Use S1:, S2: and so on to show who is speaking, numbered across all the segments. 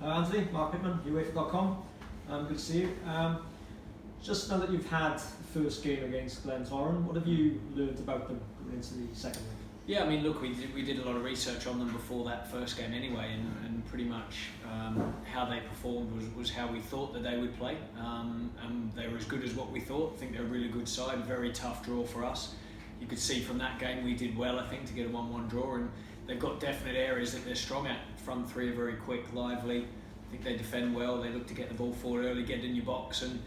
S1: Anthony, Mark Pittman, UEFA.com. Good to see you. Just now that you've had the first game against Glentoran, what have you learned about them going into the second leg?
S2: Yeah, I mean, look, we did a lot of research on them before that first game anyway, and pretty much how they performed was how we thought that they would play. And they were as good as what we thought. I think they're a really good side, very tough draw for us. You could see from that game we did well, I think, to get a 1-1 draw, and they've got definite areas that they're strong at. Front three are very quick, lively. I think they defend well. They look to get the ball forward early, get in your box, and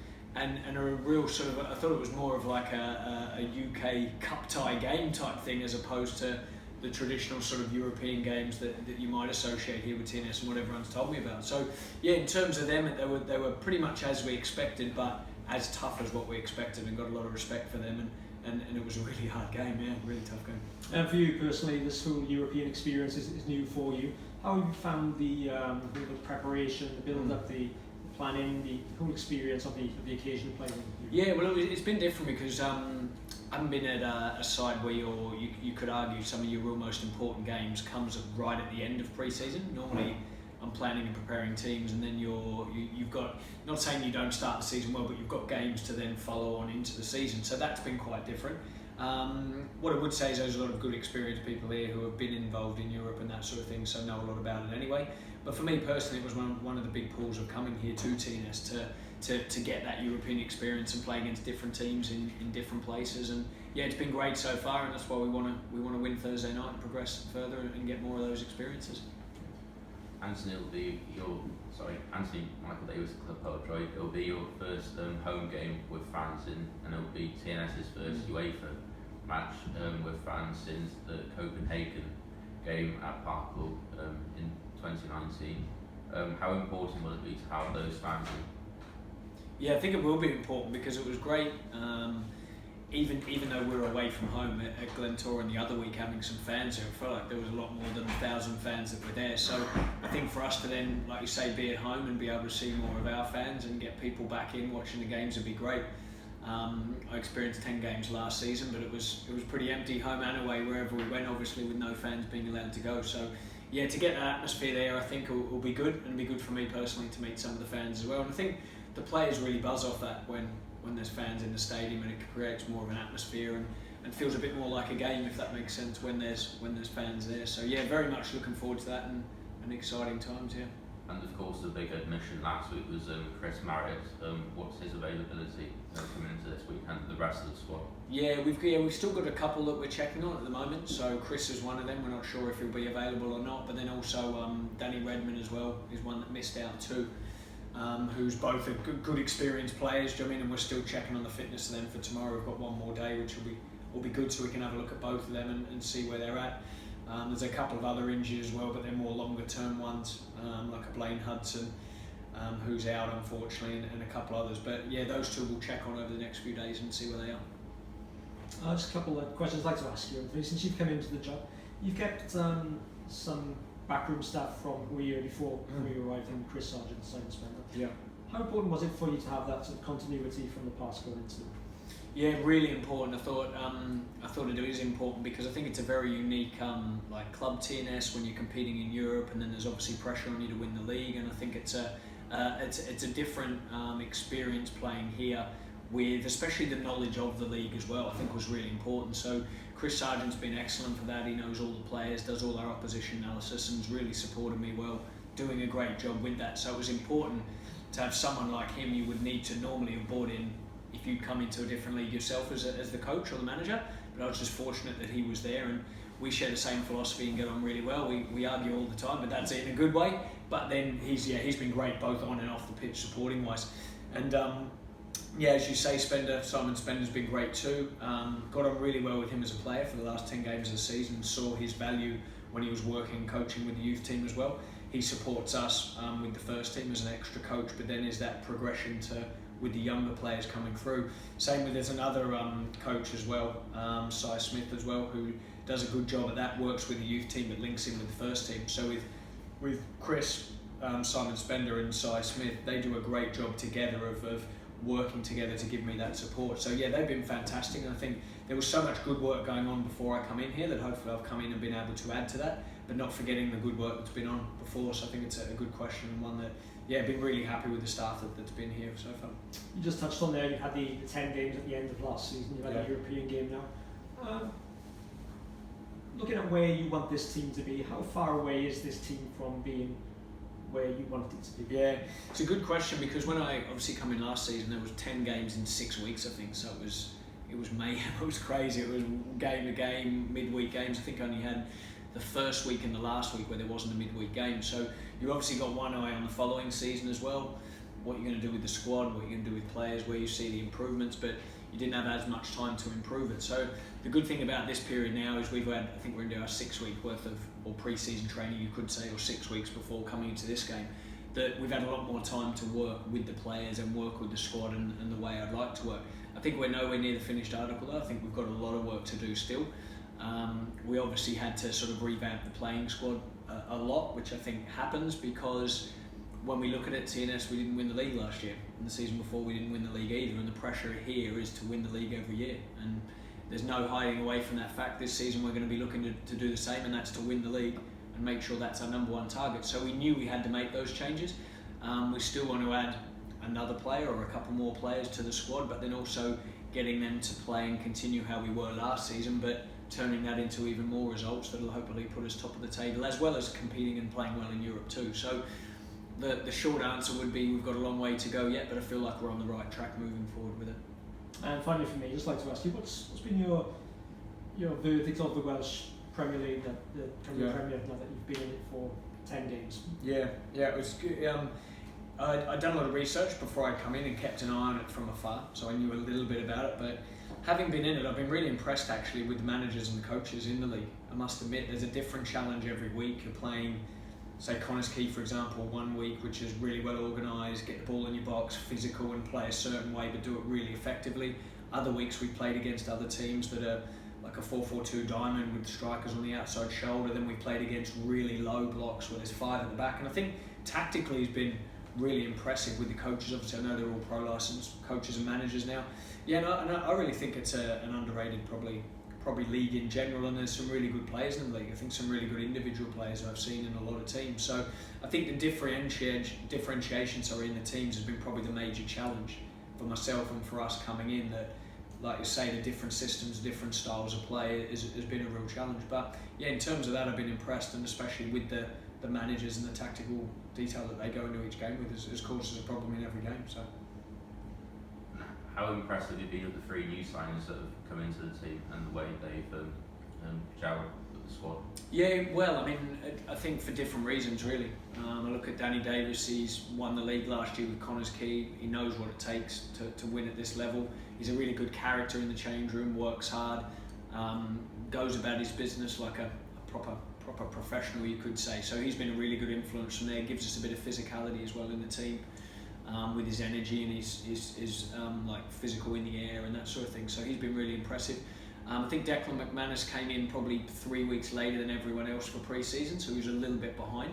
S2: are a real sort of. I thought it was more of like a UK cup tie game type thing as opposed to the traditional sort of European games that you might associate here with TNS and what everyone's told me about. So yeah, in terms of them, they were pretty much as we expected, but as tough as what we expected, and got a lot of respect for them. And it was a really hard game, yeah, really tough game.
S1: And for you personally, this whole European experience is new for you. How have you found the preparation, the build-up, the planning, the whole experience of the occasion of playing?
S2: Yeah, well, it's been different because I haven't been at a side where you could argue some of your real most important games comes right at the end of pre-season. Normally, I'm planning and preparing teams, and then you've got, not saying you don't start the season well, but you've got games to then follow on into the season. So that's been quite different. What I would say is there's a lot of good experienced people here who have been involved in Europe and that sort of thing, so know a lot about it anyway. But for me personally, it was one of the big pulls of coming here to TNS to get that European experience and play against different teams in different places. And yeah, it's been great so far, and that's why we want to win Thursday night and progress further and get more of those experiences.
S3: Anthony Michael Davis, Club Poetry. It'll be your first home game with fans and it'll be TNS's first UEFA match with fans since the Copenhagen game at Parkpool in 2019. How important will it be to have those fans in?
S2: Yeah, I think it will be important because it was great. Even though we were away from home at Glentoran the other week having some fans here, I felt like there was a lot more than 1,000 fans that were there. So I think for us to then, like you say, be at home and be able to see more of our fans and get people back in watching the games would be great. I experienced 10 games last season, but it was pretty empty home and away wherever we went, obviously with no fans being allowed to go. So yeah, to get that atmosphere there, I think will be good, and it'll be good for me personally to meet some of the fans as well. And I think the players really buzz off that when there's fans in the stadium, and it creates more of an atmosphere and feels a bit more like a game, if that makes sense, when there's fans there. So yeah, very much looking forward to that and exciting times, yeah.
S3: And of course the big admission last week was Chris Marriott. What's his availability coming into this week and the rest of the squad?
S2: Yeah, we've still got a couple that we're checking on at the moment. So Chris is one of them. We're not sure if he'll be available or not. But then also Danny Redmond as well is one that missed out too. Who's both a good experienced players, do you know what I mean? And we're still checking on the fitness of them for tomorrow. We've got one more day, which will be good, so we can have a look at both of them and see where they're at. There's a couple of other injuries as well, but they're more longer term ones, like a Blaine Hudson, who's out unfortunately, and a couple others. But yeah, those two we'll check on over the next few days and see where they are.
S1: Just a couple of questions I'd like to ask you. Since you've come into the job, you've kept some backroom staff from who were here before you arrived in, Chris Sargent, Simon Spender.
S2: Yeah.
S1: How important was it for you to have that sort of continuity from the past going into?
S2: Yeah, really important. I thought it is important because I think it's a very unique like club TNS when you're competing in Europe, and then there's obviously pressure on you to win the league, and I think it's a different experience playing here with especially the knowledge of the league as well. I think was really important. So Chris Sargent's been excellent for that. He knows all the players, does all our opposition analysis, and's really supported me well, doing a great job with that. So it was important to have someone like him. You would need to normally have brought in if you come into a different league yourself as the coach or the manager, but I was just fortunate that he was there, and we share the same philosophy and get on really well. We argue all the time, but that's in a good way. But then he's been great both on and off the pitch supporting wise. And yeah, as you say, Simon Spender's been great too. Got on really well with him as a player for the last 10 games of the season, and saw his value when he was working and coaching with the youth team as well. He supports us with the first team as an extra coach, but then is that progression with the younger players coming through. Same with there's another coach as well, Cy Smith as well, who does a good job at that, works with the youth team but links in with the first team. So with Chris, Simon Spender and Cy Smith, they do a great job together of working together to give me that support. So yeah, they've been fantastic, and I think there was so much good work going on before I come in here that hopefully I've come in and been able to add to that. but not forgetting the good work that's been on before. So I think it's a good question, and one that, yeah, been really happy with the staff that's been here so far.
S1: You just touched on there, you had the 10 games at the end of last season, you've had a European game now. Looking at where you want this team to be, how far away is this team from being where you want it to be?
S2: Yeah, it's a good question, because when I obviously come in last season, there was 10 games in 6 weeks, I think, so it was mayhem. It was crazy. It was game to game, midweek games. I think I only had the first week and the last week where there wasn't a midweek game. So you obviously got one eye on the following season as well, what you're going to do with the squad, what you're going to do with players, where you see the improvements, but you didn't have as much time to improve it. So the good thing about this period now is we've had, I think we're into our 6 week worth of, or pre-season training you could say, or 6 weeks before coming into this game, that we've had a lot more time to work with the players and work with the squad and the way I'd like to work. I think we're nowhere near the finished article though. I think we've got a lot of work to do still. We obviously had to sort of revamp the playing squad a lot, which I think happens because when we look at it, TNS, we didn't win the league last year, and the season before we didn't win the league either, and the pressure here is to win the league every year, and there's no hiding away from that fact. This season we're going to be looking to do the same, and that's to win the league and make sure that's our number one target. So we knew we had to make those changes. We still want to add another player or a couple more players to the squad, but then also getting them to play and continue how we were last season, but turning that into even more results that'll hopefully put us top of the table, as well as competing and playing well in Europe too. So the short answer would be we've got a long way to go yet, but I feel like we're on the right track moving forward with it.
S1: And finally for me, I'd just like to ask you, what's been your verdict of the Welsh Premier League, the Premier now that you've been in it for 10 games?
S2: Yeah, it was good. I'd done a lot of research before I'd come in and kept an eye on it from afar, so I knew a little bit about it, but having been in it, I've been really impressed actually with the managers and the coaches in the league. I must admit, there's a different challenge every week. You're playing, say, Connors Quay, for example, one week, which is really well organised, get the ball in your box, physical, and play a certain way, but do it really effectively. Other weeks we played against other teams that are like a 4-4-2 diamond with strikers on the outside shoulder. Then we played against really low blocks where there's 5 at the back. And I think tactically he's been really impressive with the coaches. Obviously, I know they're all pro-licensed coaches and managers now. Yeah, no, I really think it's an underrated probably league in general, and there's some really good players in the league. I think some really good individual players I've seen in a lot of teams. So I think the differentiation in the teams has been probably the major challenge for myself and for us coming in, that, like you say, the different systems, different styles of play has been a real challenge. But yeah, in terms of that, I've been impressed, and especially with the managers and the tactical detail that they go into each game with has caused us a problem in every game. So.
S3: How impressive have you been with the 3 new signings that have come into the team and the way they've gelled with the squad?
S2: Yeah, well, I mean, I think for different reasons, really. I look at Danny Davis. He's won the league last year with Connors Quay. He knows what it takes to win at this level. He's a really good character in the change room, works hard, goes about his business like a proper professional, you could say. So he's been a really good influence from there. Gives us a bit of physicality as well in the team. With his energy and his like physical in the air and that sort of thing. So he's been really impressive. I think Declan McManus came in probably 3 weeks later than everyone else for pre-season, so he was a little bit behind.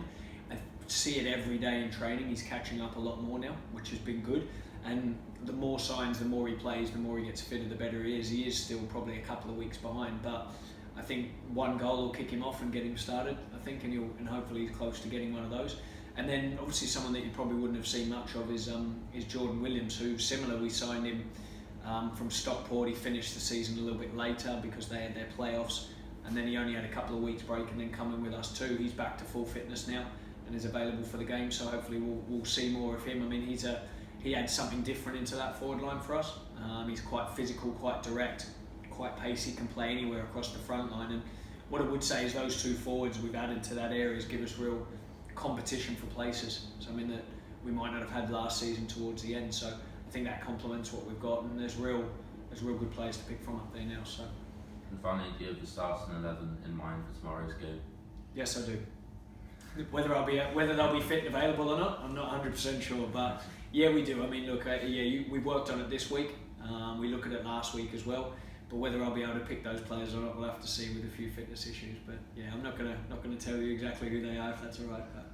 S2: I see it every day in training. He's catching up a lot more now, which has been good. And the more signs, the more he plays, the more he gets fitter, the better he is. He is still probably a couple of weeks behind, but I think one goal will kick him off and get him started, I think, and hopefully he's close to getting one of those. And then obviously someone that you probably wouldn't have seen much of is Jordan Williams, who similar, we signed him from Stockport. He finished the season a little bit later because they had their playoffs, and then he only had a couple of weeks break and then coming with us too. He's back to full fitness now and is available for the game, so hopefully we'll see more of him. I mean, he adds something different into that forward line for us. He's quite physical, quite direct, quite pacey, can play anywhere across the front line. And what I would say is those 2 forwards we've added to that area give us real competition for places, something that we might not have had last season towards the end. So I think that complements what we've got, and there's real good players to pick from up there now. So.
S3: And finally, do you have the starting 11 in mind for tomorrow's game?
S2: Yes, I do. Whether they'll be fit and available or not, I'm not 100% sure, but yeah, we do. I mean, look, we worked on it this week. We looked at it last week as well. But whether I'll be able to pick those players or not, we'll have to see with a few fitness issues. But yeah, I'm not gonna tell you exactly who they are, if that's all right. But